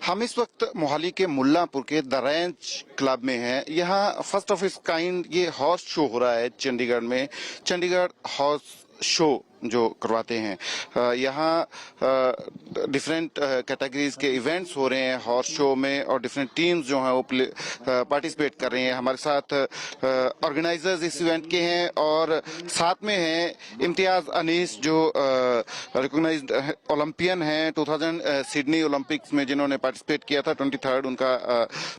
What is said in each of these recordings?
हम इस वक्त मोहाली के मुल्लांपुर के द रैंच क्लब में हैं। यहाँ फर्स्ट ऑफ इट्स काइंड ये हॉर्स शो हो रहा है चंडीगढ़ में। चंडीगढ़ हॉर्स शो जो करवाते हैं। यहाँ डिफरेंट कैटेगरीज के इवेंट्स हो रहे हैं हॉर्स शो में और डिफरेंट टीम्स जो हैं वो पार्टिसिपेट कर रही हैं। हमारे साथ ऑर्गेनाइजर्स इस इवेंट के हैं और साथ में हैं इम्तियाज अनीस जो रिकॉग्नाइज्ड ओलंपियन हैं 2000 सिडनी ओलंपिक्स में जिन्होंने पार्टिसिपेट किया था। 23rd उनका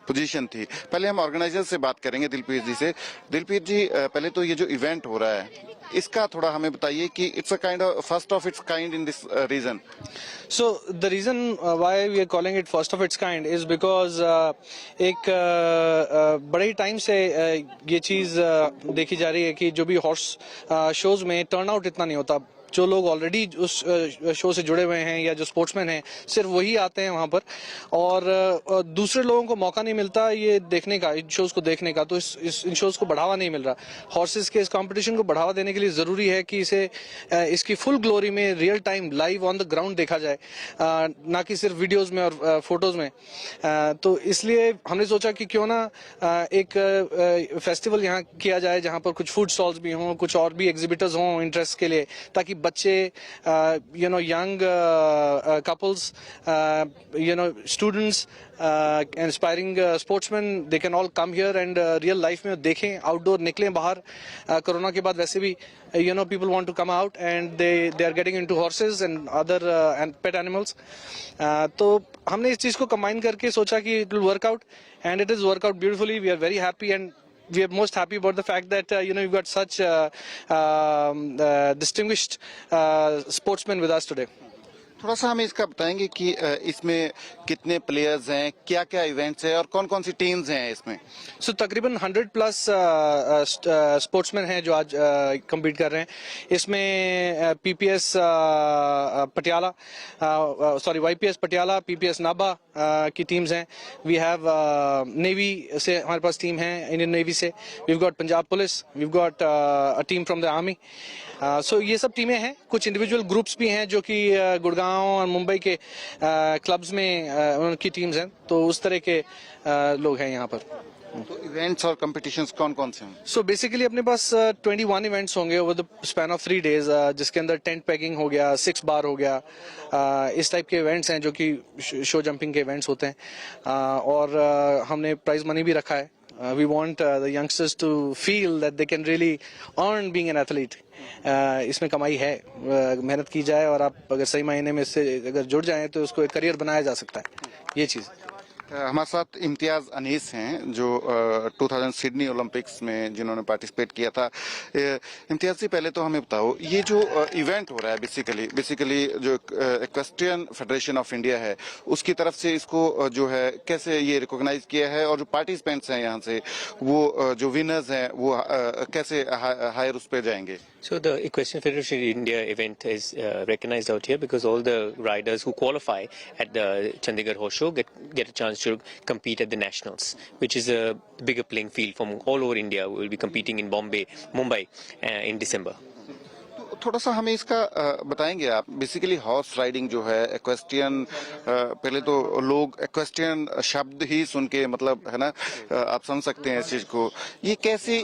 पोजीशन थी। पहले हम ऑर्गेनाइजर से बात करेंगे दिलप्रीत जी से। दिलप्रीत जी, पहले तो ये जो इवेंट हो रहा है इसका थोड़ा हमें बताइए कि it's a kind of first of it's kind in this region. So the reason why we are calling it first of its kind is because एक बड़े टाइम से ये चीज़ देखी जा रही है कि जो भी हॉर्स शोज में टर्नआउट इतना नहीं होता। जो लोग ऑलरेडी उस शो से जुड़े हुए हैं या जो स्पोर्ट्समैन हैं सिर्फ वही आते हैं वहाँ पर, और दूसरे लोगों को मौका नहीं मिलता ये देखने का, इन शोज़ को देखने का। तो इन शोज़ को बढ़ावा नहीं मिल रहा। हॉर्सेस के इस कंपटीशन को बढ़ावा देने के लिए ज़रूरी है कि इसे इसकी फुल ग्लोरी में real time live on the ground देखा जाए, ना कि सिर्फ वीडियोज़ में और फोटोज़ में। तो इसलिए हमने सोचा कि क्यों ना एक फेस्टिवल यहाँ किया जाए जहाँ पर कुछ फूड स्टॉल्स भी हों, कुछ और भी एग्जिबिटर्स हों इंटरेस्ट के लिए, ताकि बच्चे young couples, students, inspiring sportsmen, they can all come here and real life में देखें, outdoor निकलें बाहर। कोरोना के बाद वैसे भी people want to come out and they are getting into horses and other and pet animals. तो हमने इस चीज़ को combine करके सोचा कि it will work out, and it has worked out beautifully. We are very happy and we are most happy about the fact that you've got such distinguished sportsmen with us today. थोड़ा सा हमें इसका बताएंगे कि इसमें कितने players हैं, क्या क्या इवेंट्स हैं और कौन कौन सी टीम्स हैं इसमें। सो तकरीबन 100+ स्पोर्ट्समैन हैं जो आज compete कर रहे हैं। इसमें PPS Patiala, YPS Patiala, PPS Nabha की टीम्स हैं। वी हैव नेवी से हमारे पास टीम है, इंडियन नेवी से। We've got Punjab police, we've got a team from the army. So ये सब टीमें हैं। कुछ इंडिविजुअल ग्रुप्स भी हैं जो कि गुड़गांव और मुंबई के क्लब्स में उनकी टीम्स हैं। तो उस तरह के लोग हैं यहाँ पर। तो इवेंट्स और कॉम्पिटिशन्स कौन कौन से हैं? सो बेसिकली अपने पास 21 इवेंट्स होंगे over the span of 3 days, जिसके अंदर टेंट पैकिंग हो गया, 6 बार हो गया, इस टाइप के इवेंट्स हैं जो कि शो जंपिंग के इवेंट्स होते हैं। और हमने प्राइज मनी भी रखा है। We want the youngsters to feel that they can really earn being an athlete. इसमें कमाई है, मेहनत की जाए और आप अगर सही मायने में इससे अगर जुड़ जाएं तो उसको एक करियर बनाया जा सकता है। ये चीज़ हमारे साथ इम्तियाज अनीस हैं जो 2000 सिडनी ओलंपिक्स में जिन्होंने पार्टिसिपेट किया था। इम्तियाज जी, पहले तो हमें बताओ ये जो इवेंट हो रहा है बेसिकली जो इक्वेस्ट्रियन फेडरेशन ऑफ इंडिया है उसकी तरफ से इसको जो है कैसे ये रिकॉग्नाइज किया है, और जो पार्टिसिपेंट्स हैं यहाँ से वो जो विनर्स हैं वो कैसे हायर उस पर जाएंगे? So the Equestrian Federation India event is recognized out here because all the riders who qualify at the Chandigarh Horse Show get a chance to compete at the nationals, which is a bigger playing field from all over India. We will be competing in Mumbai in December. थोड़ा सा हमें इसका बताएंगे आप। Basically horse riding जो है equestrian, पहले तो लोग इक्वेस्ट्रियन शब्द ही सुन के मतलब है ना, आप समझ सकते हैं इस चीज को। ये कैसे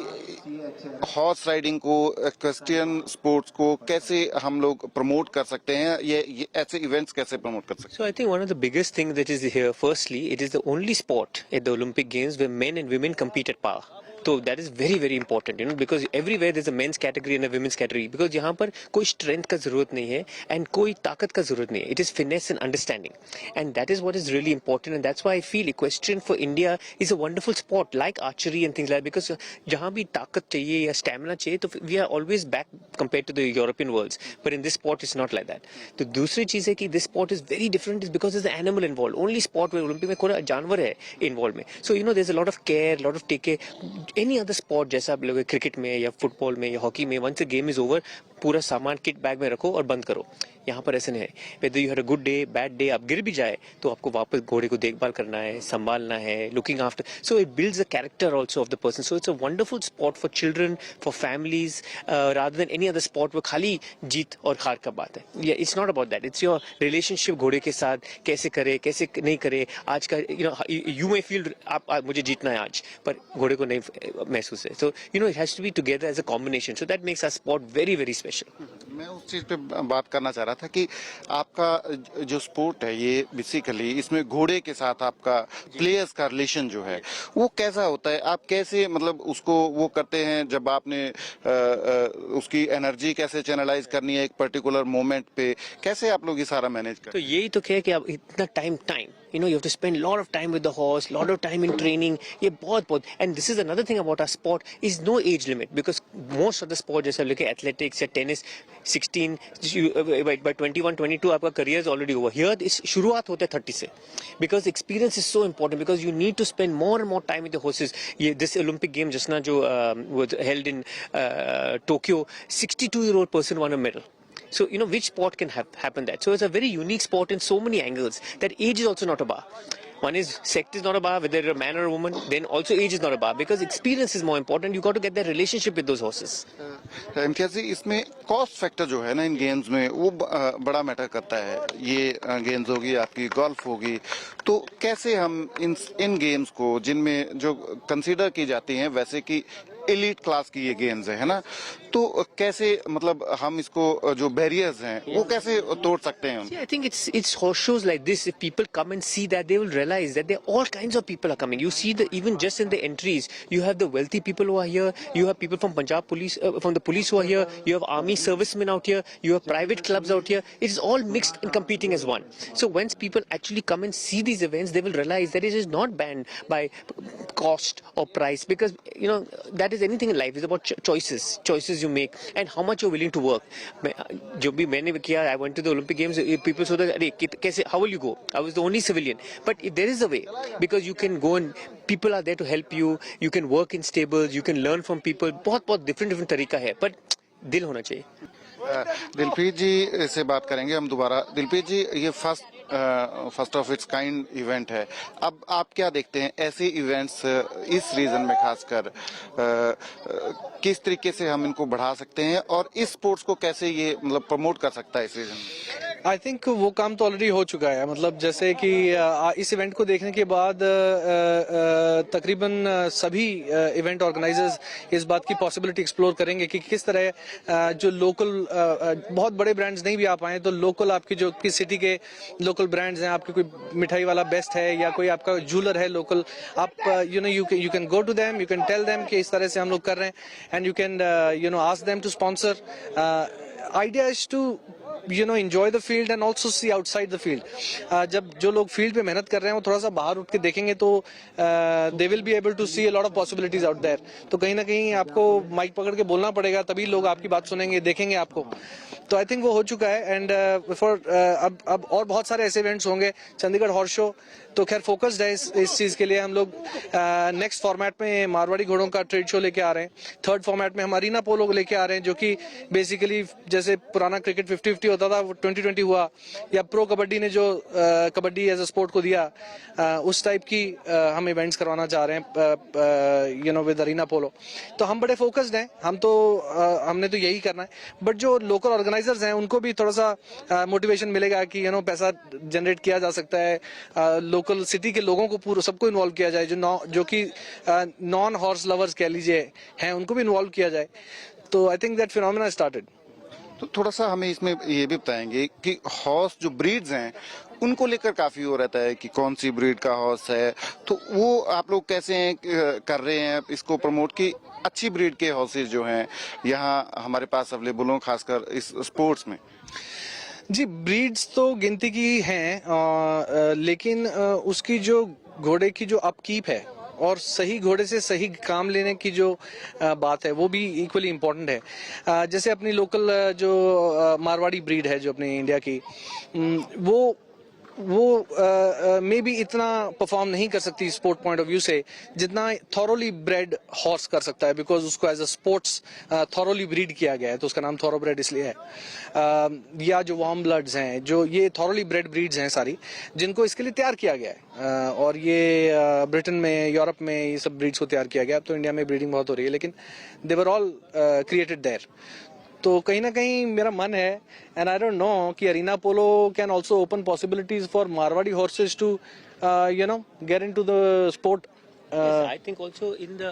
हॉर्स राइडिंग को, इक्वेस्ट्रियन स्पोर्ट्स को कैसे हम लोग प्रमोट कर सकते हैं, ये ऐसे इवेंट्स कैसे प्रमोट कर सकते हैं? So I think one of the biggest things that is here, firstly, it is the only sport at the Olympic Games where men and women compete at par. So that is very very important, because everywhere there's a men's category and a women's category, because यहाँ पर कोई strength का जरूरत नहीं है and कोई ताकत का जरूरत नहीं है. It is finesse and understanding, and that is what is really important, and that's why I feel equestrian for India is a wonderful sport like archery and things like that, because जहाँ भी ताकत चाहिए या stamina चाहिए तो we are always back compared to the European worlds, but in this sport it's not like that. तो दूसरी चीज है कि this sport is very different is because there's an animal involved. Only sport where Olympic में कोई जानवर है involved में, so there's a lot of care, lot of take care. Any other sport जैसा आप लोग क्रिकेट में या फुटबॉल में या हॉकी में, once the game is over, पूरा सामान किट बैग में रखो और बंद करो। यहाँ पर ऐसे नहीं है। Whether you had a good day, bad day, आप गिर भी जाए तो आपको वापस घोड़े को देखभाल करना है, संभालना है, looking after. So it builds the character also of the person. So it's a wonderful spot for children, for families, rather than any other spot वो खाली जीत और हार का बात है। It's not about that, it's your relationship घोड़े के साथ, कैसे करे कैसे नहीं करे। आज का यू मे फील आप मुझे जीतना है आज, पर घोड़े को नहीं महसूस है। So it has to be together as a combination. So that makes a spot very very special. मैं उस चीज पे बात करना चाह रहा था कि आपका जो स्पोर्ट है ये बेसिकली इसमें घोड़े के साथ आपका प्लेयर्स का रिलेशन जो है वो कैसा होता है? आप कैसे मतलब उसको वो करते हैं जब आपने उसकी एनर्जी कैसे चैनलाइज करनी है एक पर्टिकुलर मोमेंट पे, कैसे आप लोग ये सारा मैनेज करते तो यही तो क्या है कि आप इतना time you have to spend lot of time with the horse, lot of time in training. ये बहुत and this is another thing about our sport is no age limit, because most of the sport जैसे look at athletics या tennis 16 by 21 22 आपका career is already over. Here इस शुरुआत होते है 30 से, because experience is so important, because you need to spend more and more time with the horses. ये this Olympic game just now जो was held in Tokyo, 62-year-old person won a medal. So, which sport can happen that? So, it's a very unique sport in so many angles that age is also not a bar. One is sex is not a bar, whether you're a man or a woman. Then also age is not a bar, because experience is more important. You got to get that relationship with those horses. Imtiaz जी, इसमें cost factor जो है ना इन games में वो बड़ा matter करता है। ये गेम्स होगी आपकी, गोल्फ होगी, तो कैसे हम इन गेम्स को जिनमें जो कंसीडर की जाती हैं वैसे कि एलीट क्लास की ये गेम्स है ना, तो कैसे मतलब हम इसको जो बैरियर्स हैं वो कैसे तोड़ सकते हैं? See, I think it's horse shows like this. If people come and see that, they will realize that all kinds of people are coming. You see even just in the entries, you have the wealthy people who are here. You have people from Punjab police, from the police who are here. You have army servicemen out here. You have private clubs out here. It is all mixed and competing as one. So once people actually come and see these events, they will realize that it is not banned by cost or price, because that is anything in life. It's about choices you make and how much you're willing to work. जो भी मैंने किया, I went to the Olympic Games. People said, "अरे कैसे? How will you go?" I was the only civilian, but there is a way, because you can go and people are there to help you. You can work in stables. You can learn from people. बहुत different तरीका है, but दिल होना चाहिए। दिलप्रीत जी से बात करेंगे हम दोबारा। दिलप्रीत जी, ये first of it's kind event है। अब आप क्या देखते हैं ऐसे इवेंट्स इस रीजन में खासकर किस तरीके से हम इनको बढ़ा सकते हैं और इस स्पोर्ट्स को कैसे ये मतलब प्रमोट कर सकता है इस रीजन में? आई थिंक वो काम तो ऑलरेडी हो चुका है। मतलब जैसे कि इस इवेंट को देखने के बाद तकरीबन सभी इवेंट ऑर्गेनाइजर्स इस बात की पॉसिबिलिटी एक्सप्लोर करेंगे कि किस तरह जो लोकल बहुत बड़े ब्रांड्स नहीं भी आ पाए तो लोकल आपकी जो किस सिटी के लोकल ब्रांड्स हैं, आपके कोई मिठाई वाला बेस्ट है या कोई आपका जूलर है लोकल, आप you can go to them, you can tell them कि इस तरह से हम लोग कर रहे हैं, and you can ask them to sponsor. Idea is to enjoy the field and also see outside the field. जब जो लोग फील्ड पे मेहनत कर रहे हैं वो थोड़ा सा बाहर उठ के देखेंगे तो they will be able to see a lot of possibilities out there. तो कहीं ना कहीं आपको माइक पकड़ के बोलना पड़ेगा, तभी लोग आपकी बात सुनेंगे, देखेंगे आपको। तो आई थिंक वो हो चुका है। एंड अब और बहुत सारे ऐसे इवेंट्स होंगे। चंडीगढ़ हॉर्स शो तो खैर फोकस्ड है इस चीज के लिए। हम लोग नेक्स्ट फॉर्मेट में मारवाड़ी घोड़ों का ट्रेड शो लेके आ रहे हैं। थर्ड फॉर्मेट में हम अरीना पोलो लेके आ रहे हैं, जो कि बेसिकली जैसे पुराना क्रिकेट 50-50 होता था, 2020 हुआ, या प्रो कबड्डी ने जो कबड्डी एज अ स्पोर्ट को दिया, उस टाइप की हम इवेंट्स करवाना चाह रहे हैं विद अरीना पोलो। तो हम बड़े फोकस्ड हैं। हमने तो यही करना है, बट जो लोकल ऑर्गेनाइजर्स हैं उनको भी थोड़ा सा मोटिवेशन मिलेगा कि पैसा जनरेट किया जा सकता है। लोकल सिटी के लोगों को पूरा सबको इन्वॉल्व किया जाए, जो कि नॉन हॉर्स लवर्स कह लीजिए हैं, उनको भी इन्वॉल्व किया जाए। तो I think that phenomena started. तो थोड़ा सा हमें इसमें ये भी बताएंगे कि हॉर्स जो ब्रीड्स हैं उनको लेकर काफी हो रहता है कि कौन सी ब्रीड का हॉर्स है, तो वो आप लोग कैसे कर रहे हैं इसको प्रमोट की अच्छी ब्रीड के हॉर्सेज जो हैं यहाँ हमारे पास अवेलेबल हो, खासकर इस स्पोर्ट्स में? जी, ब्रीड्स तो गिनती की हैं, लेकिन उसकी जो घोड़े की जो अपकीप है और सही घोड़े से सही काम लेने की जो बात है वो भी इक्वली इम्पोर्टेंट है। जैसे अपनी लोकल जो मारवाड़ी ब्रीड है जो अपनी इंडिया की, वो वो मे बी इतना परफॉर्म नहीं कर सकती स्पोर्ट पॉइंट ऑफ व्यू से जितना थॉरोली ब्रेड हॉर्स कर सकता है, बिकॉज उसको as a sports thoroughly breed किया गया है, तो उसका नाम थॉरोब्रेड इसलिए है। या जो वार्म ब्लड्स हैं, जो ये थॉरोली ब्रेड ब्रीड्स हैं सारी, जिनको इसके लिए तैयार किया गया है, और ये ब्रिटेन में, यूरोप में ये सब ब्रीड्स को तैयार किया गया। तो इंडिया में ब्रीडिंग बहुत हो रही है, लेकिन they were all created there. तो कहीं ना कहीं मेरा मन है, एंड आई डोंट नो, कि arena polo can also open possibilities for Marwari horses to get into the sport. Yes, I think also in the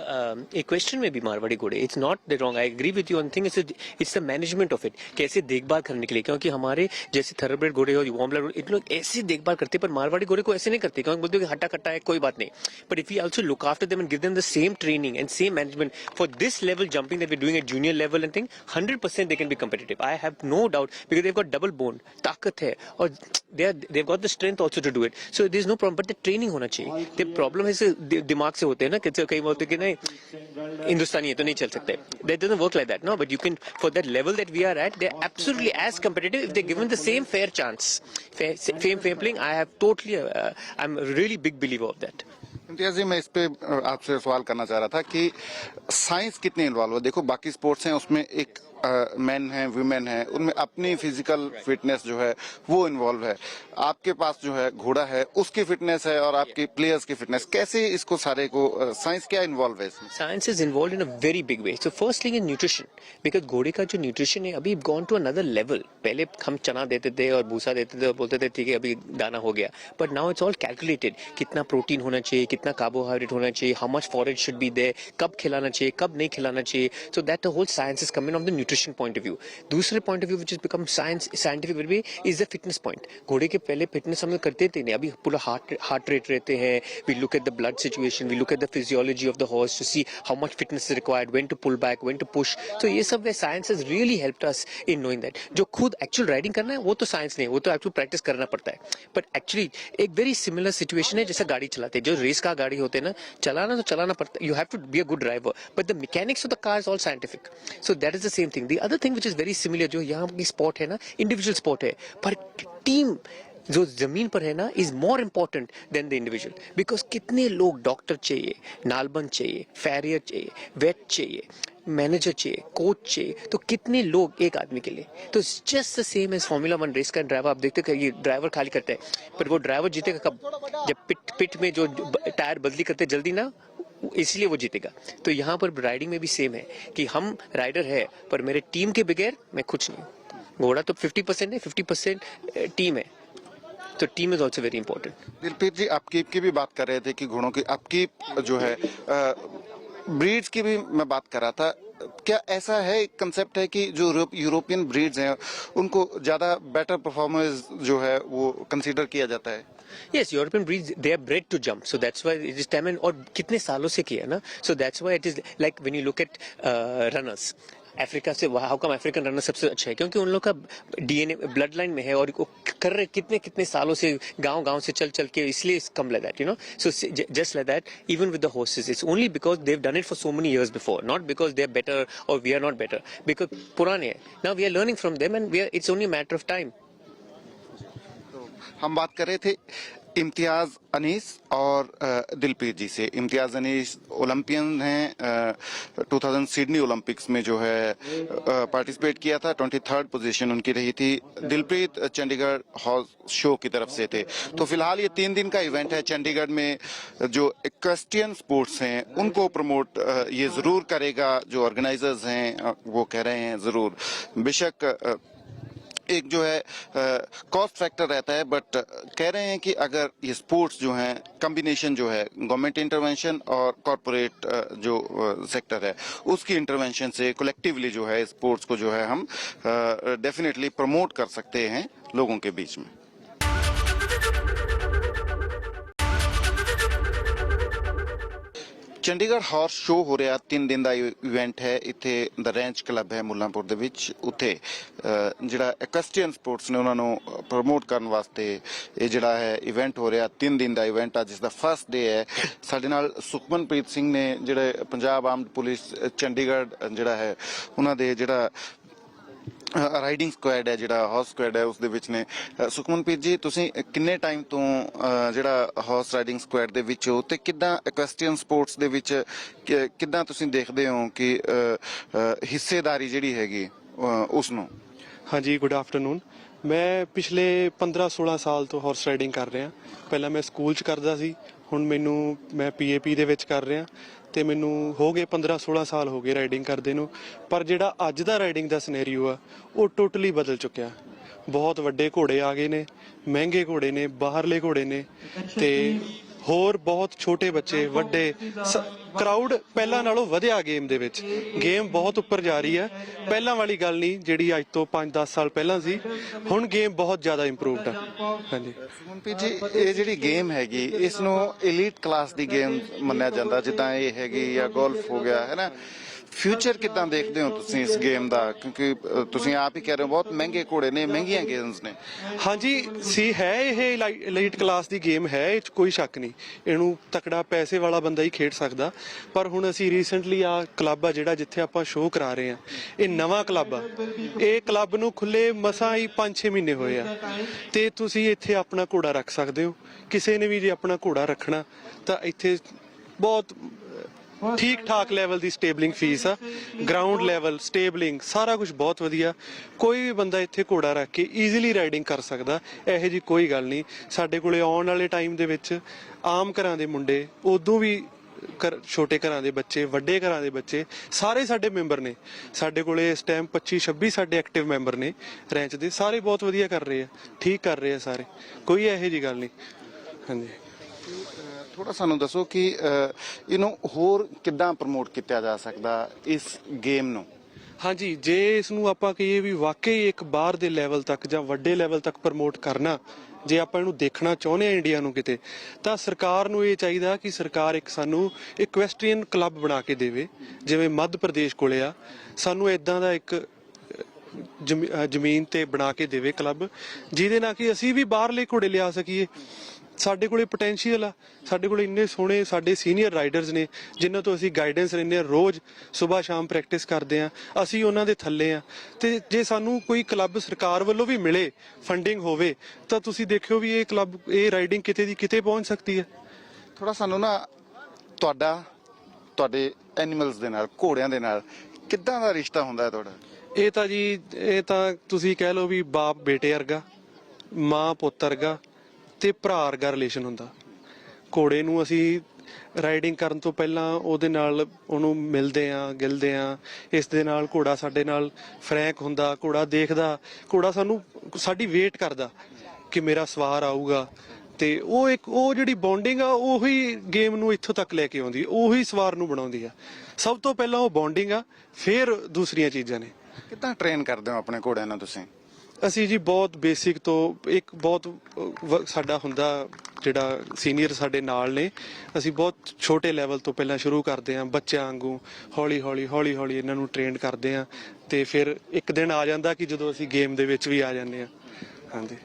equestrian में भी मारवाड़ी घोड़े, it's not that wrong. I agree with you on thing. It's the management of it. कैसे देखभाल करने के लिए, क्योंकि हमारे जैसे थॉरोब्रेड घोड़े और वार्म ब्लड इन लोग ऐसे देखभाल करते हैं, पर मारवाड़ी घोड़े को ऐसे नहीं करते, क्योंकि बोलते हैं कि हट्टा कट्टा है, कोई बात नहीं. But if we also look after them and give them the same training and same management for this level jumping that we're doing at junior level and thing, 100% they can be competitive. I have no doubt, because they've got double bone, ताकत है, और they've got the strength also to do it. So there's no problem. But the training होना चाहिए. The problem is दिमाग से होते हैं ना, कई होते कि नहीं हिंदुस्तानी है तो नहीं चल सकते. That doesn't work like that, no. But you can, for that level that we are at, they're absolutely as competitive if they're given the same fair chance, fair playing. I have totally, I'm a really big believer of that. Imtiaz जी, मैं इस पे आपसे सवाल करना चाह रहा था कि साइंस कितनी इन्वॉल्व है। देखो बाकी स्पोर्ट्स हैं, उसमें एक मेन है, वुमेन है, उनमें अपनी फिजिकल फिटनेस जो है वो इन्वॉल्व है। आपके पास जो है घोड़ा है, उसकी फिटनेस है, और आपकी प्लेयर्स की फिटनेस, कैसे इसको सारे को साइंस क्या इन्वॉल्व है इसमें? Science is involved in a very big way. So first thing is nutrition, because घोड़े का जो न्यूट्रिशन है अभी gone to another level. पहले हम चना देते थे और भूसा देते थे और बोलते थे ठीक है अभी दाना हो गया, but now it's all calculated. कितना प्रोटीन होना चाहिए, कितना कार्बोहाइड्रेट होना चाहिए, how much forage should be there, कब खिलाना चाहिए, कब नहीं खिलाना चाहिए. So that the whole science is coming from the nutrition point of view. दूसरे point of view which has become scientific way is the fitness point. घोड़े के पहले फिटनेस हम लोग करते थे नहीं, अभी पूरा हार्ट रेट रहते हैं. We look at the blood situation, we look at the physiology of the horse to see how much fitness is required, when to pull back, when to push. So ये सब where science has really helped us in knowing that. जो खुद actual riding करना है वो तो science नहीं है, वो तो actual practice करना पड़ता है. But actually एक very similar situation है जैसे गाड़ी चलाते हैं, जो रेस का गाड़ी होते हैं ना, चलाना तो चलाना पड़ता है. You have to be a good driver, but the mechanics of the car is all scientific. So that is the same thing. The other thing which is very similar, जो यहाँ की sport है ना, individual sport है, पर team जो जमीन पर है ना is more important then the individual. Because कितने लोग, डॉक्टर चाहिए, नालबंद चाहिए, फैरियर चाहिए, वेट चाहिए, मैनेजर चाहिए, कोच चाहिए, तो कितने लोग एक आदमी के लिए. तो just the same as formula 1 race का ड्राइवर. आप देखते हैं ये ड्राइवर खाली करता है, पर वो ड्राइवर जीतेगा कब, जब पिट में जो टायर बदली करते जल्दी ना, इसलिए वो जीतेगा. तो यहाँ पर राइडिंग में भी सेम है कि हम राइडर है, पर मेरे टीम के बगैर मैं कुछ नहीं. घोड़ा तो 50% है, 50% टीम है, तो team is also very important. Dilpreet ji, upkeep की भी बात कर रहे थे कि घोड़ों की अपकीप जो है, ब्रीड्स की भी मैं बात कर रहा था. क्या ऐसा है, कंसेप्ट है कि जो यूरोपियन ब्रीड्स हैं उनको ज्यादा बेटर परफॉर्मेंस जो है वो कंसीडर किया जाता है? Yes, European breeds, they are bred to jump, so that's why it is time. और कितने सालों से किया ना, so that's why it is like when you look at runners. Africa से हाउ कम अफ्रीकन रनर सबसे अच्छा है, क्योंकि उन लोग का डीएनए ब्लड लाइन में है, और वो कर रहे कितने सालों से गांव से चल के, इसलिए come like that, you know. So just like that even with the horses, it's only because they have done it for so many years before, not because they are better और we are not better, because पुराने हैं. Now we are learning from them and it's only matter of time. हम बात कर रहे थे इम्तियाज अनीस और दिलप्रीत जी से. इम्तियाज अनीस ओलंपियन हैं, 2000 सिडनी ओलंपिक्स में जो है पार्टिसिपेट किया था, 23rd पोजीशन उनकी रही थी. दिलप्रीत चंडीगढ़ हॉर्स शो की तरफ से थे. तो फिलहाल ये 3 दिन का इवेंट है चंडीगढ़ में, जो इक्वेस्ट्रियन स्पोर्ट्स हैं उनको प्रमोट ये जरूर करेगा. जो ऑर्गेनाइजर्स हैं वो कह रहे हैं जरूर. बेशक एक जो है कॉस्ट फैक्टर रहता है, बट कह रहे हैं कि अगर ये स्पोर्ट्स जो हैं कॉम्बिनेशन जो है गवर्नमेंट इंटरवेंशन और कॉरपोरेट जो सेक्टर है उसकी इंटरवेंशन से कलेक्टिवली जो है स्पोर्ट्स को जो है हम डेफिनेटली प्रमोट कर सकते हैं लोगों के बीच में. ਚੰਡੀਗੜ੍ਹ ਹਾਰਸ ਸ਼ੋ ਹੋ ਰਿਹਾ, 3 ਦਿਨ ਦਾ ਇਵੈਂਟ ਹੈ. ਇੱਥੇ ਦ ਰੈਂਚ ਕਲੱਬ ਹੈ ਮੁੱਲਾਂਪੁਰ ਦੇ ਵਿੱਚ, ਉੱਥੇ ਜਿਹੜਾ ਇਕਵੈਸਟਰੀਅਨ ਸਪੋਰਟਸ ਨੇ ਉਹਨਾਂ ਨੂੰ ਪ੍ਰਮੋਟ ਕਰਨ ਵਾਸਤੇ ਇਹ ਜਿਹੜਾ ਹੈ ਇਵੈਂਟ ਹੋ ਰਿਹਾ. 3 ਦਿਨ ਦਾ ਇਵੈਂਟ ਆ, ਜਿਸ ਦਾ ਫਸਟ ਡੇ ਹੈ. ਸਾਡੇ ਨਾਲ ਸੁਖਮਨਪ੍ਰੀਤ ਸਿੰਘ ਨੇ, ਜਿਹੜੇ ਪੰਜਾਬ ਆਰਮਡ ਪੁਲਿਸ ਚੰਡੀਗੜ੍ਹ ਜਿਹੜਾ ਹੈ ਉਹਨਾਂ ਦੇ ਜਿਹੜਾ ਰਾਈਡਿੰਗ ਸਕੁਐਡ ਹੈ ਜਿਹੜਾ ਹਾਰਸ ਸਕੁਐਡ ਹੈ ਉਸ ਦੇ ਵਿੱਚ ਨੇ ਸੁਖਮਨਪ੍ਰੀਤ ਜੀ ਤੁਸੀਂ ਕਿੰਨੇ ਟਾਈਮ ਤੋਂ ਜਿਹੜਾ ਹਾਰਸ ਰਾਈਡਿੰਗ ਸਕੁਐਡ ਦੇ ਵਿੱਚ ਹੋ ਤੇ ਕਿੱਦਾਂ ਇਕੁਐਸਟਰੀਅਨ ਸਪੋਰਟਸ ਦੇ ਵਿੱਚ ਕਿੱਦਾਂ ਤੁਸੀਂ ਦੇਖਦੇ ਹੋ ਕਿ ਹਿੱਸੇਦਾਰੀ ਜਿਹੜੀ ਹੈਗੀ ਉਸ ਨੂੰ? ਹਾਂਜੀ, ਗੁੱਡ ਆਫਟਰਨੂਨ। ਮੈਂ ਪਿਛਲੇ 15-16 ਸਾਲ ਤੋਂ ਹਾਰਸ ਰਾਈਡਿੰਗ ਕਰ ਰਿਹਾ। ਪਹਿਲਾਂ ਮੈਂ ਸਕੂਲ 'ਚ ਕਰਦਾ ਸੀ, ਹੁਣ ਮੈਂ PAP ਦੇ ਵਿੱਚ ਕਰ ਰਿਹਾ ਤੇ ਮੈਨੂੰ ਹੋ ਗਏ 15-16 ਸਾਲ ਹੋ ਗਏ ਰਾਈਡਿੰਗ ਕਰਦੇ ਨੂੰ। ਪਰ ਜਿਹੜਾ ਅੱਜ ਦਾ ਰਾਈਡਿੰਗ ਦਾ ਸਿਨੈਰੀਓ ਆ ਉਹ ਟੋਟਲੀ ਬਦਲ ਚੁੱਕਿਆ। ਬਹੁਤ ਵੱਡੇ ਘੋੜੇ ਆ ਗਏ ਨੇ, ਮਹਿੰਗੇ ਘੋੜੇ ਨੇ, ਬਾਹਰਲੇ ਘੋੜੇ ਨੇ ਤੇ ਹੋਰ ਬਹੁਤ ਛੋਟੇ ਬੱਚੇ ਵੱਡੇ ਕਰਾਊਡ ਪਹਿਲਾਂ ਨਾਲੋਂ ਵਧਿਆ ਗੇਮ ਦੇ ਵਿੱਚ। ਗੇਮ ਬਹੁਤ ਉੱਪਰ ਜਾ ਰਹੀ ਹੈ, ਪਹਿਲਾਂ ਵਾਲੀ ਗੱਲ ਨਹੀਂ ਜਿਹੜੀ ਅੱਜ ਤੋਂ 5-10 ਸਾਲ ਪਹਿਲਾਂ ਸੀ। ਹੁਣ ਗੇਮ ਬਹੁਤ ਜ਼ਿਆਦਾ ਇੰਪਰੂਵਡ ਹੈ। ਹਾਂਜੀ ਸੁਖਮਨਪ੍ਰੀਤ ਜੀ, ਇਹ ਜਿਹੜੀ ਗੇਮ ਹੈਗੀ ਇਸ ਨੂੰ ਐਲੀਟ ਕਲਾਸ ਦੀ ਗੇਮ ਮੰਨਿਆ ਜਾਂਦਾ, ਜਿੱਦਾਂ ਇਹ ਹੈਗੀ ਜਾਂ ਗੋਲਫ ਹੋ ਗਿਆ ਹੈ ਨਾ। ਫਿਊਚਰ ਕਿੱਦਾਂ ਦੇਖਦੇ ਹੋ ਤੁਸੀਂ ਇਸ ਗੇਮ ਦਾ, ਕਿਉਂਕਿ ਤੁਸੀਂ ਆਪ ਹੀ ਕਹਿ ਰਹੇ ਹੋ ਬਹੁਤ ਮਹਿੰਗੇ ਘੋੜੇ ਨੇ, ਮਹਿੰਗੀਆਂ ਗੇਮਸ ਨੇ। ਹਾਂਜੀ ਹੈ, ਇਹ ਐਲੀਟ ਕਲਾਸ ਦੀ ਗੇਮ ਹੈ, ਇਹ 'ਚ ਕੋਈ ਸ਼ੱਕ ਨਹੀਂ। ਇਹਨੂੰ ਤਕੜਾ ਪੈਸੇ ਵਾਲਾ ਬੰਦਾ ਹੀ ਖੇਡ ਸਕਦਾ। ਪਰ ਹੁਣ ਅਸੀਂ ਰੀਸੈਂਟਲੀ ਆ ਕਲੱਬ ਆ ਜਿਹੜਾ ਜਿੱਥੇ ਆਪਾਂ ਸ਼ੋਅ ਕਰਾ ਰਹੇ ਆ, ਇਹ ਨਵਾਂ ਕਲੱਬ ਆ। ਇਹ ਕਲੱਬ ਨੂੰ ਖੁੱਲੇ ਮਸਾਂ ਹੀ 5-6 ਮਹੀਨੇ ਹੋਏ ਆ ਤੇ ਤੁਸੀਂ ਇੱਥੇ ਆਪਣਾ ਘੋੜਾ ਰੱਖ ਸਕਦੇ ਹੋ। ਕਿਸੇ ਨੇ ਵੀ ਜੇ ਆਪਣਾ ਘੋੜਾ ਰੱਖਣਾ ਤਾਂ ਇੱਥੇ ਬਹੁਤ ਠੀਕ ਠਾਕ ਲੈਵਲ ਦੀ ਸਟੇਬਲਿੰਗ ਫੀਸ ਆ। ਗਰਾਊਂਡ ਲੈਵਲ ਸਟੇਬਲਿੰਗ ਸਾਰਾ ਕੁਝ ਬਹੁਤ ਵਧੀਆ। ਕੋਈ ਵੀ ਬੰਦਾ ਇੱਥੇ ਘੋੜਾ ਰੱਖ ਕੇ ਈਜ਼ੀਲੀ ਰਾਈਡਿੰਗ ਕਰ ਸਕਦਾ, ਇਹੋ ਜੀ ਕੋਈ ਗੱਲ ਨਹੀਂ। ਸਾਡੇ ਕੋਲੇ ਆਉਣ ਵਾਲੇ ਟਾਈਮ ਦੇ ਵਿੱਚ ਆਮ ਘਰਾਂ ਦੇ ਮੁੰਡੇ, ਉਦੋਂ ਵੀ ਛੋਟੇ ਘਰਾਂ ਦੇ ਬੱਚੇ, ਵੱਡੇ ਘਰਾਂ ਦੇ ਬੱਚੇ ਸਾਰੇ ਸਾਡੇ ਮੈਂਬਰ ਨੇ। ਸਾਡੇ ਕੋਲੇ ਇਸ ਟਾਈਮ 25-26 ਸਾਡੇ ਐਕਟਿਵ ਮੈਂਬਰ ਨੇ ਰੈਂਚ ਦੇ। ਸਾਰੇ ਬਹੁਤ ਵਧੀਆ ਕਰ ਰਹੇ ਆ, ਠੀਕ ਕਰ ਰਹੇ ਆ ਸਾਰੇ, ਕੋਈ ਇਹੋ ਜੀ ਗੱਲ ਨਹੀਂ। ਹਾਂਜੀ, ਥੋੜਾ ਸਾਨੂੰ ਦੱਸੋ ਕਿ ਇਹਨੂੰ ਹੋਰ ਕਿੱਦਾਂ ਪ੍ਰਮੋਟ ਕੀਤਾ ਜਾ ਸਕਦਾ ਇਸ ਗੇਮ ਨੂੰ? ਹਾਂਜੀ, ਜੇ ਇਸ ਨੂੰ ਆਪਾਂ ਕਹੀਏ ਵੀ ਵਾਕਈ ਇੱਕ ਬਾਹਰ ਦੇ ਲੈਵਲ ਤੱਕ ਜਾਂ ਵੱਡੇ ਲੈਵਲ ਤੱਕ ਪ੍ਰਮੋਟ ਕਰਨਾ, ਜੇ ਆਪਾਂ ਇਹਨੂੰ ਦੇਖਣਾ ਚਾਹੁੰਦੇ ਆ ਇੰਡੀਆ ਨੂੰ ਕਿਤੇ, ਤਾਂ ਸਰਕਾਰ ਨੂੰ ਇਹ ਚਾਹੀਦਾ ਕਿ ਸਰਕਾਰ ਇੱਕ ਸਾਨੂੰ ਇਕੁਐਸਟਰੀਅਨ ਕਲੱਬ ਬਣਾ ਕੇ ਦੇਵੇ, ਜਿਵੇਂ ਮੱਧ ਪ੍ਰਦੇਸ਼ ਕੋਲੇ ਆ। ਸਾਨੂੰ ਇਦਾਂ ਦਾ ਇੱਕ ਜ਼ਮੀਨ ਤੇ ਬਣਾ ਕੇ ਦੇਵੇ ਕਲੱਬ, ਜਿਹਦੇ ਨਾਲ ਕਿ ਅਸੀਂ ਵੀ ਬਾਹਰਲੇ ਘੋੜੇ ਲਿਆ ਸਕੀਏ। ਸਾਡੇ ਕੋਲੇ ਪੋਟੈਂਸ਼ੀਅਲ ਆ, ਸਾਡੇ ਕੋਲੇ ਇੰਨੇ ਸੋਹਣੇ ਸਾਡੇ ਸੀਨੀਅਰ ਰਾਈਡਰਸ ਨੇ ਜਿਨ੍ਹਾਂ ਤੋਂ ਅਸੀਂ ਗਾਈਡੈਂਸ ਲੈਂਦੇ ਆ, ਰੋਜ਼ ਸਵੇਰ ਸ਼ਾਮ ਪ੍ਰੈਕਟਿਸ ਕਰਦੇ ਆ, ਅਸੀਂ ਉਹਨਾਂ ਦੇ ਥੱਲੇ ਆ। ਤੇ ਜੇ ਸਾਨੂੰ ਕੋਈ ਕਲੱਬ ਸਰਕਾਰ ਵੱਲੋਂ ਵੀ ਮਿਲੇ, ਫੰਡਿੰਗ ਹੋਵੇ, ਤਾਂ ਤੁਸੀਂ ਦੇਖਿਓ ਵੀ ਇਹ ਕਲੱਬ, ਇਹ ਰਾਈਡਿੰਗ ਕਿਤੇ ਦੀ ਕਿਤੇ ਪਹੁੰਚ ਸਕਦੀ ਹੈ। ਥੋੜਾ ਸਾਨੂੰ ਨਾ ਤੁਹਾਡੇ ਐਨੀਮਲਸ ਦੇ ਨਾਲ, ਘੋੜਿਆਂ ਦੇ ਨਾਲ ਕਿੱਦਾਂ ਦਾ ਰਿਸ਼ਤਾ ਹੁੰਦਾ ਹੈ ਤੁਹਾਡਾ? ਇਹ ਤਾਂ ਜੀ, ਇਹ ਤਾਂ ਤੁਸੀਂ ਕਹਿ ਲਓ ਵੀ ਬਾਪ ਬੇਟੇ ਵਰਗਾ, ਮਾਂ ਪੁੱਤ ਵਰਗਾ ਤੇ ਭਰਾ ਵਰਗਾ ਰਿਲੇਸ਼ਨ ਹੁੰਦਾ। ਘੋੜੇ ਨੂੰ ਅਸੀਂ ਰਾਈਡਿੰਗ ਕਰਨ ਤੋਂ ਪਹਿਲਾਂ ਉਹਦੇ ਨਾਲ ਉਹਨੂੰ ਮਿਲਦੇ ਆ, ਗਿਲਦੇ ਆ। ਇਸ ਦੇ ਨਾਲ ਘੋੜਾ ਸਾਡੇ ਨਾਲ ਫਰੈਂਕ ਹੁੰਦਾ, ਘੋੜਾ ਦੇਖਦਾ, ਘੋੜਾ ਸਾਡੀ ਵੇਟ ਕਰਦਾ ਕਿ ਮੇਰਾ ਸਵਾਰ ਆਊਗਾ। ਤੇ ਉਹ ਜਿਹੜੀ ਬੌਂਡਿੰਗ ਆ ਉਹੀ ਗੇਮ ਨੂੰ ਇੱਥੋਂ ਤੱਕ ਲੈ ਕੇ ਆਉਂਦੀ, ਉਹੀ ਸਵਾਰ ਨੂੰ ਬਣਾਉਂਦੀ ਆ। ਸਭ ਤੋਂ ਪਹਿਲਾਂ ਉਹ ਬੌਂਡਿੰਗ ਆ, ਫਿਰ ਦੂਸਰੀਆਂ ਚੀਜ਼ਾਂ ਨੇ। ਕਿੱਦਾਂ ਟ੍ਰੇਨ ਕਰਦੇ ਹੋ ਆਪਣੇ ਘੋੜਿਆਂ ਨੂੰ ਤੁਸੀਂ? ਅਸੀਂ ਜੀ ਬਹੁਤ ਬੇਸਿਕ ਤੋਂ, ਇੱਕ ਬਹੁਤ ਸਾਡਾ ਹੁੰਦਾ ਜਿਹੜਾ ਸੀਨੀਅਰ ਸਾਡੇ ਨਾਲ ਨੇ, ਅਸੀਂ ਬਹੁਤ ਛੋਟੇ ਲੈਵਲ ਤੋਂ ਪਹਿਲਾਂ ਸ਼ੁਰੂ ਕਰਦੇ ਹਾਂ, ਬੱਚਿਆਂ ਵਾਂਗੂ ਹੌਲੀ ਹੌਲੀ ਇਹਨਾਂ ਨੂੰ ਟ੍ਰੇਨ ਕਰਦੇ ਹਾਂ। ਤੇ ਫਿਰ ਇੱਕ ਦਿਨ ਆ ਜਾਂਦਾ ਕਿ ਜਦੋਂ ਅਸੀਂ ਗੇਮ ਦੇ ਵਿੱਚ ਵੀ ਆ ਜਾਂਦੇ ਹਾਂ। ਹਾਂਜੀ,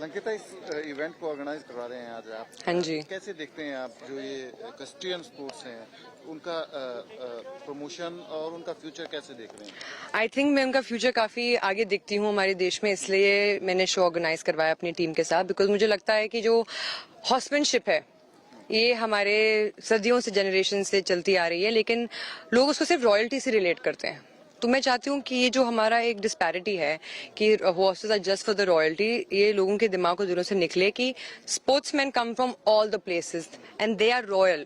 लंकिता, इस इवेंट को ऑर्गेनाइज करवा रहे हैं आज आप, हाँ जी। कैसे देखते हैं आप जो ये इक्वेस्ट्रियन स्पोर्ट्स हैं उनका प्रमोशन और उनका फ्यूचर कैसे देख रहे हैं? आई थिंक मैं उनका फ्यूचर काफी आगे देखती हूँ हमारे देश में, इसलिए मैंने शो ऑर्गेनाइज करवाया अपनी टीम के साथ। बिकॉज मुझे लगता है कि जो हॉर्समैनशिप है ये हमारे सदियों से, जनरेशन से चलती आ रही है, लेकिन लोग उसको सिर्फ रॉयल्टी से रिलेट करते हैं। तो मैं चाहती हूँ कि ये जो हमारा एक डिस्पैरिटी है कि horses are just for the royalty, ये लोगों के दिमाग और दिलों से निकले कि sportsman come from all the places and they are royal,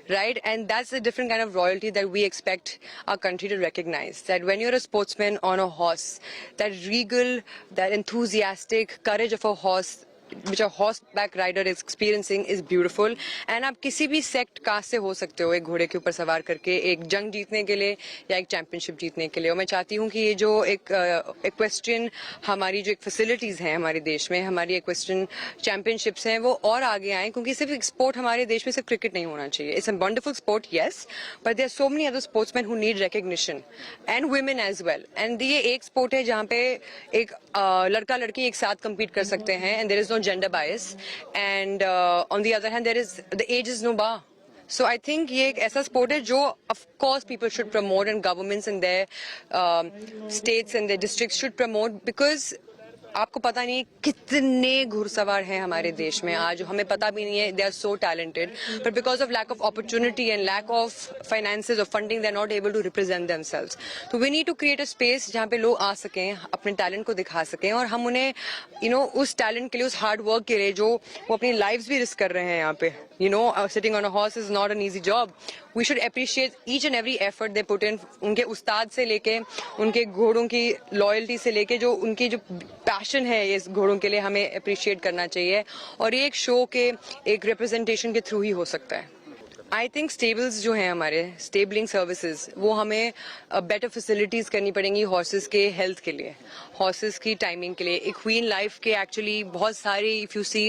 right? And that's a different kind of royalty that we expect our country to recognize. That when you're a sportsman on a horse, that regal, that enthusiastic courage of a horse which a horseback rider is experiencing is beautiful. And आप किसी भी sect cast से हो सकते हो एक घोड़े के ऊपर सवार करके एक जंग जीतने के लिए या एक चैंपियनशिप जीतने के लिए। और मैं चाहती हूँ कि ये जो एक इक्वेस्ट्रियन हमारी जो एक फैसिलिटीज हैं हमारे देश में, हमारी इक्वेस्ट्रियन चैंपियनशिप्स हैं, वो और आगे आएं, क्योंकि सिर्फ एक स्पोर्ट हमारे देश में सिर्फ क्रिकेट नहीं होना चाहिए। It's a wonderful sport, yes, but there are so many other sportsman who need recognition and women as well. And ये एक स्पोर्ट है जहाँ पे एक लड़का लड़की एक साथ compete कर सकते हैं, and there is no gender bias, and on the other hand there is, the age is no bar, So I think ये एक ऐसा sport है जो of course people should promote and governments in their states and their districts should promote because आपको पता नहीं कितने घुड़सवार हैं हमारे देश में आज हमें पता भी नहीं है they are so talented but because of lack of opportunity and lack of finances और funding they are not able to represent themselves तो we need to create a space जहाँ पे लोग आ सकें अपने टैलेंट को दिखा सकें और हम उन्हें उस टैलेंट के लिए उस हार्ड वर्क के लिए जो वो अपनी लाइव्स भी रिस्क कर रहे हैं यहाँ पे sitting on a horse is not an easy job. We should appreciate each and every effort they put in. उनके उस्ताद से लेके उनके घोड़ों की लॉयल्टी से लेके जो उनकी जो पैशन है इस घोड़ों के लिए हमें अप्रिशिएट करना चाहिए और ये एक शो के एक रिप्रेजेंटेशन के थ्रू ही हो सकता है आई थिंक स्टेबल्स जो हैं हमारे स्टेबलिंग सर्विसेज वो हमें बेटर फैसिलिटीज करनी पड़ेंगी हॉर्सेस के हेल्थ के लिए हॉर्सेस की टाइमिंग के लिए इक्वीन लाइफ के एक्चुअली बहुत सारी इफ यू सी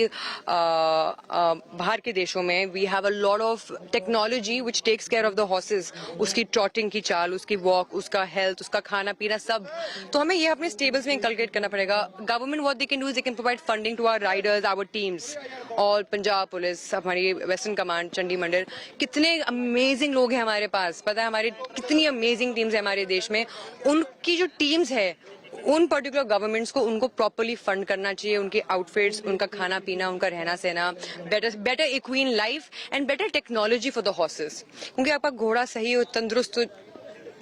बाहर के देशों में we have a lot of technology which takes care of the horses उसकी ट्रॉटिंग की चाल उसकी वॉक उसका हेल्थ उसका खाना पीना सब तो हमें ये अपने स्टेबल्स में इंकलकेट करना पड़ेगा government what they can do is they can provide funding to our riders our teams और पंजाब पुलिस हमारी वेस्टर्न कमांड चंडी मंडल कितने अमेजिंग लोग हैं हमारे पास पता है हमारी कितनी अमेजिंग टीम्स है हमारे देश में उनकी जो टीम्स है उन पर्टिकुलर गवर्नमेंट्स को उनको प्रॉपर्ली फंड करना चाहिए उनके आउटफिट्स उनका खाना पीना उनका रहना सहना better equine life and better technology for the horses क्योंकि आपका घोड़ा सही और तंदुरुस्त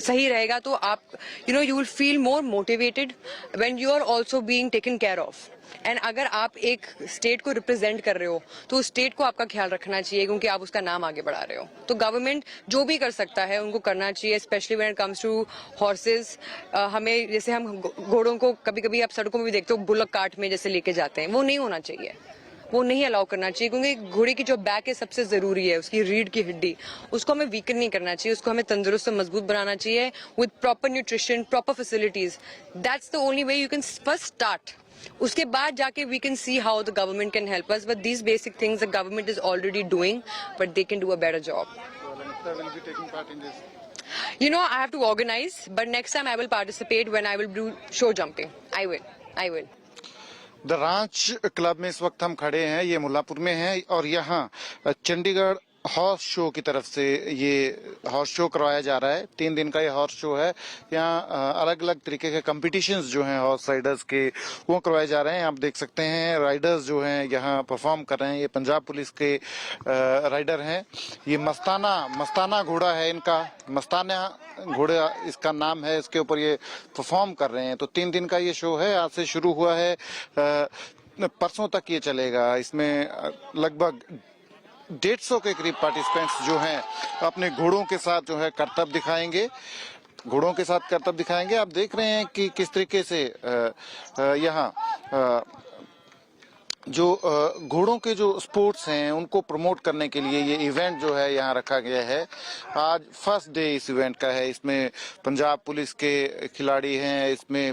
सही रहेगा तो आप you will feel more motivated when you are also being taken care of and अगर आप एक स्टेट को रिप्रेजेंट कर रहे हो तो उस स्टेट को आपका ख्याल रखना चाहिए क्योंकि आप उसका नाम आगे बढ़ा रहे हो तो गवर्नमेंट जो भी कर सकता है उनको करना चाहिए specially when it comes to horses हमें जैसे हम घोड़ों को कभी कभी आप सड़कों में भी देखते हो बुलक कार्ट में जैसे लेके जाते हैं वो नहीं होना चाहिए वो नहीं अलाउ करना चाहिए क्योंकि घोड़े की जो बैक है सबसे जरूरी है उसकी रीढ़ की हड्डी उसको हमें वीकन नहीं करना चाहिए उसको हमें तंदुरुस्त और मजबूत बनाना चाहिए with proper nutrition proper facilities that's the only way you can first start उसके बाद जाके we can see how the government can help us but these basic things the government is already doing but they can do a better job I have to organize but next time I will participate when I will do show jumping I will the Ranch Club में इस वक्त हम खड़े हैं ये मुल्लापुर में है और यहाँ चंडीगढ़ हॉर्स शो की तरफ से ये हॉर्स शो करवाया जा रहा है 3 दिन का ये हॉर्स शो है यहाँ अलग अलग तरीके के कंपटीशंस जो हैं हॉर्स राइडर्स के वो करवाए जा रहे हैं आप देख सकते हैं राइडर्स जो हैं यहाँ परफॉर्म कर रहे हैं ये पंजाब पुलिस के राइडर हैं ये मस्ताना घोड़ा है इनका मस्ताना घोड़ा इसका नाम है इसके ऊपर ये परफॉर्म कर रहे हैं तो 3 दिन का ये शो है आज से शुरू हुआ है परसों तक ये चलेगा इसमें लगभग 150 के करीब पार्टिसिपेंट्स जो हैं अपने घोड़ों के साथ जो है करतब दिखाएंगे आप देख रहे हैं कि किस तरीके से यहाँ जो घोड़ों के जो स्पोर्ट्स हैं उनको प्रमोट करने के लिए ये इवेंट जो है यहाँ रखा गया है आज फर्स्ट डे इस इवेंट का है इसमें पंजाब पुलिस के खिलाड़ी हैं इसमें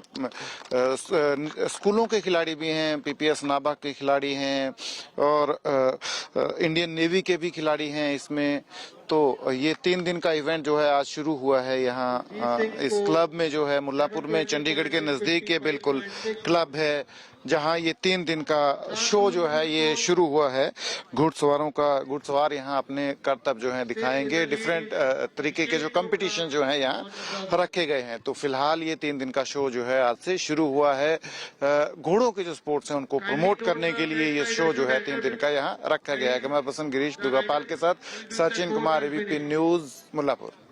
स्कूलों के खिलाड़ी भी हैं पीपीएस नाभा के खिलाड़ी हैं और इंडियन नेवी के भी खिलाड़ी हैं इसमें तो ये 3 दिन का इवेंट जो है आज शुरू हुआ है यहाँ इस क्लब में जो है मुल्लापुर में चंडीगढ़ के नजदीक ये बिल्कुल क्लब है जहाँ ये 3 दिन का शो जो है ये शुरू हुआ है घुड़सवार यहाँ अपने करतब जो है दिखाएंगे डिफरेंट तरीके के जो कंपटीशन जो है यहाँ रखे गए हैं तो फिलहाल ये 3 दिन का शो जो है आज से शुरू हुआ है घोड़ों के जो स्पोर्ट्स हैं उनको प्रमोट करने के लिए ये शो जो है 3 दिन का यहाँ रखा गया है कैमरा पर्सन गिरीश दुर्गापाल के साथ सचिन कुमार एबीपी न्यूज मुल्लापुर।